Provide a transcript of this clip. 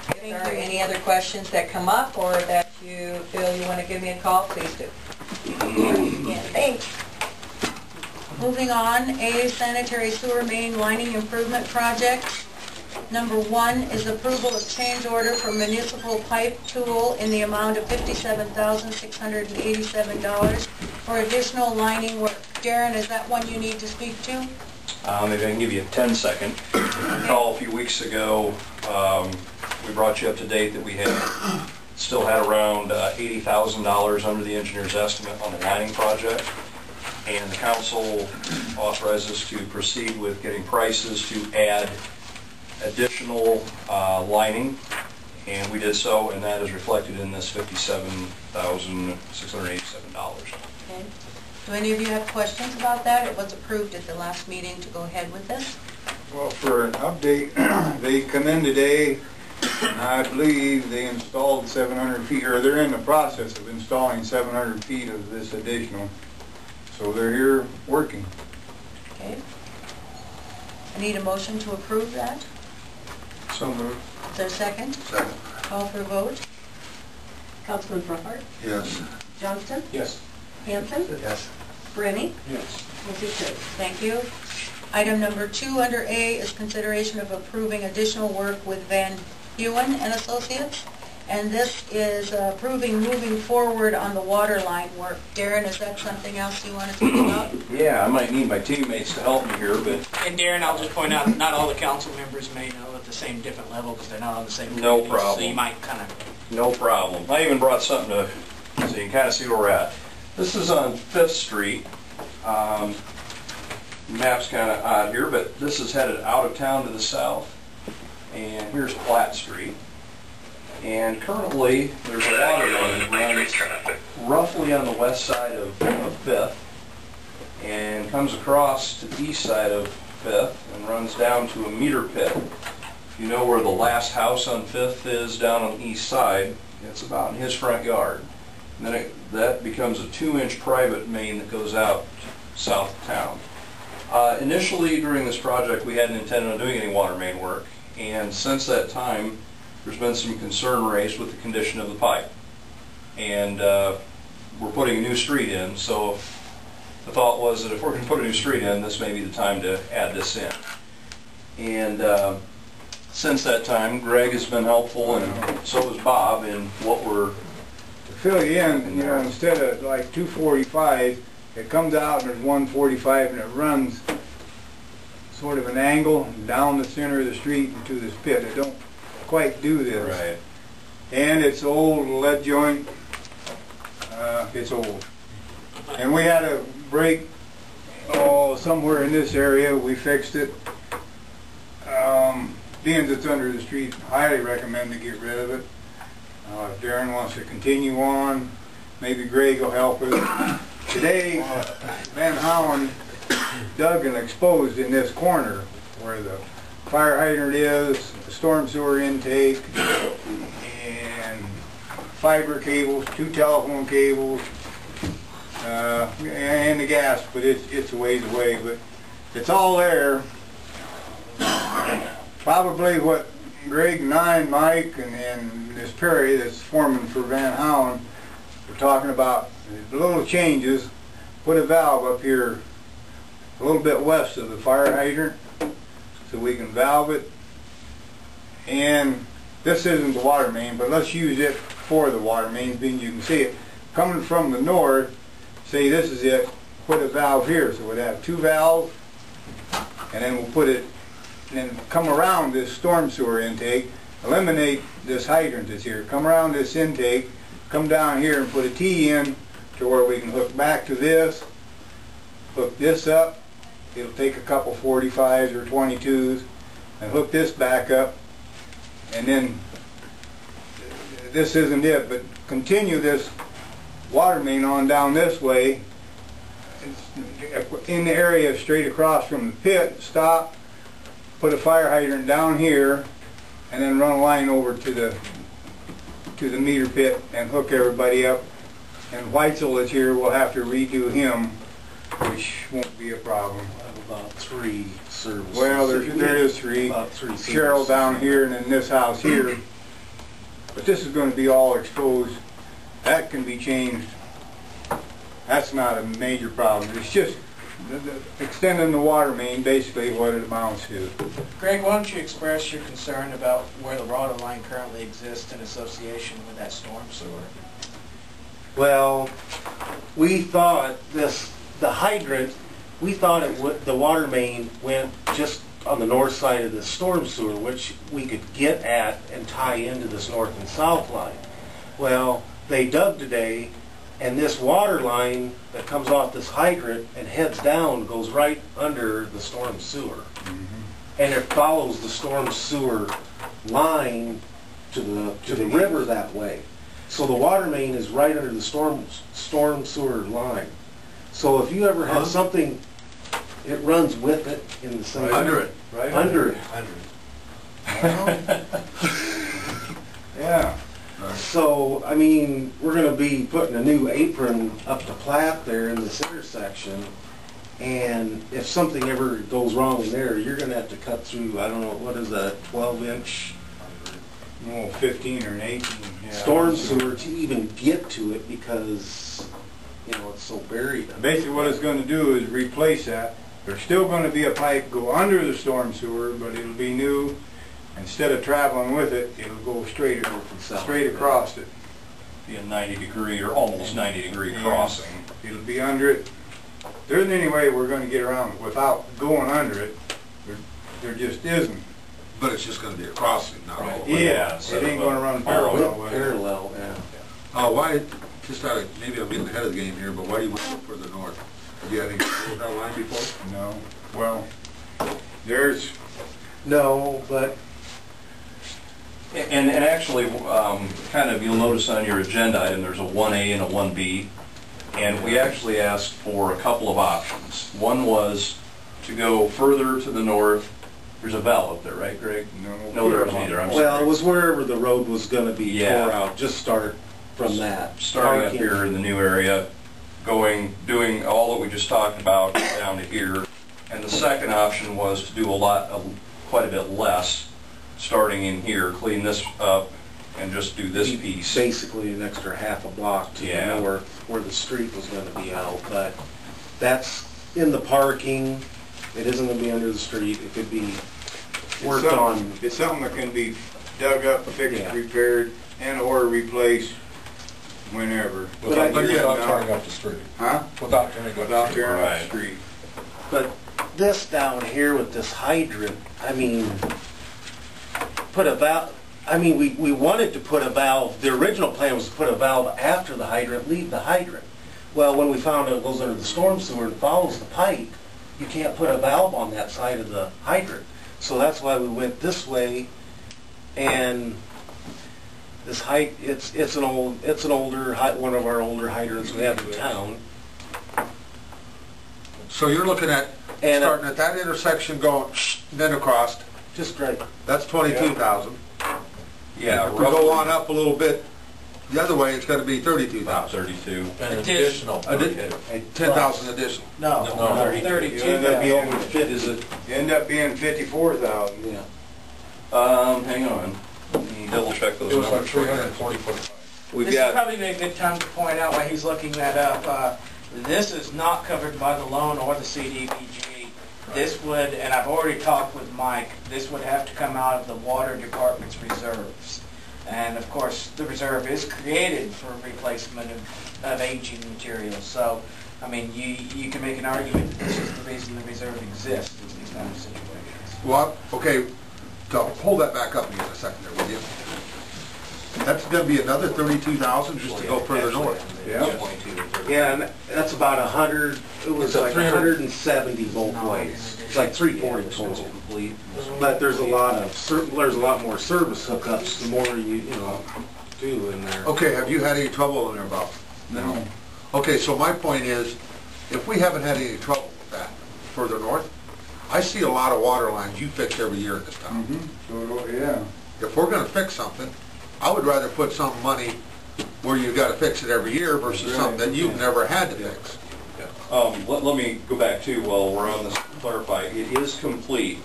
If there are any other questions that come up or that you feel you want to give me a call, please do. Yeah, thanks. Moving on, A, sanitary sewer main lining improvement project. Number 1 is approval of change order for municipal pipe tool in the amount of $57,687 for additional lining work. Darren, is that one you need to speak to? Maybe I can give you a 10-second. Recall a few weeks ago, we brought you up to date that we still had around $80,000 under the engineer's estimate on the lining project, and the council authorized us to proceed with getting prices to add additional lining, and we did so, and that is reflected in this $57,687. Okay. Do any of you have questions about that? It was approved at the last meeting to go ahead with this. Well, for an update, they come in today, and I believe they installed 700 feet, or they're in the process of installing 700 feet of this additional. So they're here working. Okay. I need a motion to approve that. So moved. Is there a second? Second. Call for a vote. Councilman Brookhart? Yes. Johnston? Yes. Hanson? Yes. Brenny? Yes. Motion carries. Thank you. Item number 2 under A is consideration of approving additional work with Van Hewen and Associates. And this is approving moving forward on the water line work. Darren, is that something else you want to talk about? Yeah, I might need my teammates to help me here, but... And Darren, I'll just point out, not all the council members may know at the same different level because they're not on the same committee. No problem. So you might kind of... No problem. I even brought something to, so you can kind of see where we're at. This is on 5th Street. Map's kind of odd here, but this is headed out of town to the south. And here's Platt Street. And currently, there's a water line that runs roughly on the west side of 5th and comes across to the east side of 5th and runs down to a meter pit. You know where the last house on 5th is down on the east side? It's about in his front yard. And then that becomes a 2-inch private main that goes out south of town. Initially, during this project, we hadn't intended on doing any water main work, and since that time, there's been some concern raised with the condition of the pipe. And we're putting a new street in, so the thought was that if we're going to put a new street in, this may be the time to add this in. And since that time, Greg has been helpful, and so has Bob, in what we're... To fill you in, you know, instead of like 245, it comes out and there's 145 and it runs sort of an angle down the center of the street into this pit. It don't quite do this. Right. And it's old lead joint. It's old. And we had a break somewhere in this area. We fixed it. Being it's under the street, highly recommend to get rid of it. If Darren wants to continue on, maybe Greg will help us. Today, Van Howen dug and exposed in this corner where the fire hydrant is, the storm sewer intake, and fiber cables, 2 telephone cables, and the gas, but it's a ways away. But it's all there. Probably what Greg and I and Mike and this Perry that's foreman for Van Howen we're talking about little changes. Put a valve up here a little bit west of the fire hydrant so we can valve it. And this isn't the water main, but let's use it for the water main, being you can see it coming from the north. Say this is it, put a valve here, so we'd have 2 valves, and then we'll put it, and then come around this storm sewer intake, eliminate this hydrant that's here, come around this intake, come down here and put a T in to where we can hook back to this, hook this up. It'll take a couple 45s or 22s and hook this back up, and then this isn't it, but continue this water main on down this way in the area straight across from the pit. Stop, put a fire hydrant down here, and then run a line over to the meter pit and hook everybody up. And Weitzel is here, we'll have to redo him, which won't be a problem. I have about 3 services. Well, there is 3. About 3 Cheryl down here, and then this house here. But this is going to be all exposed. That can be changed. That's not a major problem. It's just extending the water main, basically what it amounts to. Greg, why don't you express your concern about where the water line currently exists in association with that storm sewer? Well, we thought the hydrant, we thought the water main went just on the north side of the storm sewer, which we could get at and tie into this north and south line. Well, they dug today, and this water line that comes off this hydrant and heads down goes right under the storm sewer. And it follows the storm sewer line to the river that way. So the water main is right under the storm sewer line. So if you ever have something, it runs with it in the same. Under it. Right under it. Yeah. So, I mean, we're going to be putting a new apron up to Platte there in this intersection, and if something ever goes wrong in there, you're going to have to cut through, I don't know, what is that, 12-inch Oh, 15 or an 18. Yeah. storm sewer to even get to it because, you know, it's so buried. Basically what it's going to do is replace that. There's still going to be a pipe go under the storm sewer, but it'll be new. Instead of traveling with it, it'll go straight across it. Be a 90-degree or almost 90-degree crossing. It'll be under it. There isn't any way we're going to get around it without going under it. There just isn't. But it's just going to be a crossing, not all the way. Yeah, it ain't going to run parallel with it. Parallel, yeah. Oh, why, just out of, maybe I'm getting ahead of the game here, but why do you want to go further north? Have you had any trouble with that line before? No. Well, there's... No, but... And actually, kind of, you'll notice on your agenda item, there's a 1A and a 1B. And we actually asked for a couple of options. One was to go further to the north. There's a valve up there, right, Greg? No, there isn't either. I'm Well, sorry. it was wherever the road was going to be Yeah. tore out. Just start from that. Starting up Parking. here in the new area, doing all that we just talked about down to here. And the second option was to do quite a bit less, starting in here, clean this up, and just do this piece. Basically an extra half a block to the north where the street was going to be out. But that's in the parking. It isn't going to be under the street. It could be worked on. It's something that can be dug up, fixed, repaired, and or replaced whenever. But without tearing up the street. Huh? Without tearing up Without tearing up the Right. street. But this down here with this hydrant, I mean, put a valve. I mean, we wanted to put a valve. The original plan was to put a valve after the hydrant, leave the hydrant. Well, when we found out it goes under the storm sewer and follows the pipe, you can't put a valve on that side of the hydrant. So that's why we went this way. And this it's an older one of our older hydrants we have in town. So you're looking at And, starting at that intersection, going then across. Just right. That's 22,000. Yeah, If we go on up a little bit the other way, it's going to be 32,000. about 32. Additional. 10,000 additional. No, 32. You end up being, Is it? you end up being 54,000. Yeah. Hang on. Let me double check those It was like numbers. 340. We've This got. is probably a good time to point out why he's looking that up. This is not covered by the loan or the CDBG. This would, and I've already talked with Mike, this would have to come out of the water department's reserves. And of course, the reserve is created for replacement of aging materials. So, I mean, you can make an argument that this is the reason the reserve exists in these kind of situations. Well, okay, so hold that back up again a second there, will you? That's going to be another 32,000 just to go further north. Yeah. Yeah, and that's about 100. It was It's a like 170 both ways. It's like 340 total complete. But there's a lot more service hookups the more you do in there. Okay, have you had any trouble in there, Bob? No. Okay, so my point is, if we haven't had any trouble with that further north, I see a lot of water lines you fix every year in this town. So, yeah. If we're going to fix something, I would rather put some money where you got to fix it every year versus something that you've never had to fix. Let me go back to, while we're on this, clarify, it is complete.